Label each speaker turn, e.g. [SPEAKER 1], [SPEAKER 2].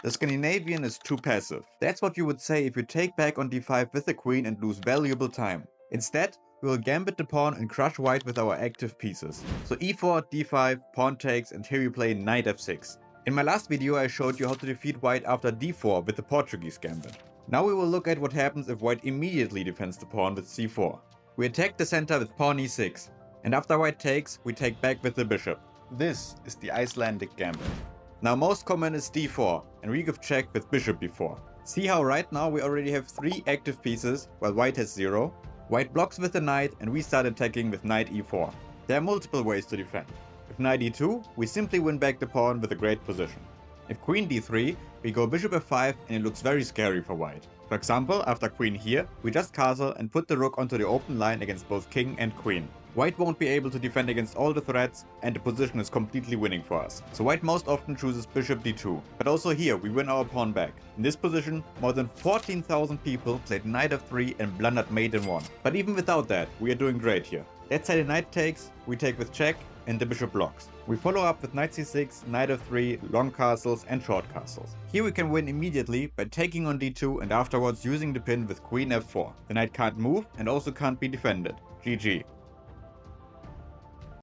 [SPEAKER 1] The Scandinavian is too passive. That's what you would say if you take back on d5 with the queen and lose valuable time. Instead, we will gambit the pawn and crush white with our active pieces. So e4, d5, pawn takes, and here we play knight f6. In my last video I showed you how to defeat white after d4 with the Portuguese gambit. Now we will look at what happens if white immediately defends the pawn with c4. We attack the center with pawn e6, and after white takes, we take back with the bishop. This is the Icelandic Gambit. Now most common is d4, and we give check with bishop b4. See how right now we already have 3 active pieces, while white has 0. White blocks with the knight, and we start attacking with knight e4. There are multiple ways to defend. With knight e2, we simply win back the pawn with a great position. If queen d3, we go bishop f5 and it looks very scary for white. For example, after queen here, we just castle and put the rook onto the open line against both king and queen. White won't be able to defend against all the threats, and the position is completely winning for us. So white most often chooses bishop d2. But also here we win our pawn back. In this position, more than 14,000 people played knight f3 and blundered mate in 1. But even without that, we are doing great here. Let's say the knight takes, we take with check, and the bishop blocks. We follow up with knight c6, knight f3, long castles and short castles. Here we can win immediately by taking on d2 and afterwards using the pin with queen f4. The knight can't move and also can't be defended. GG.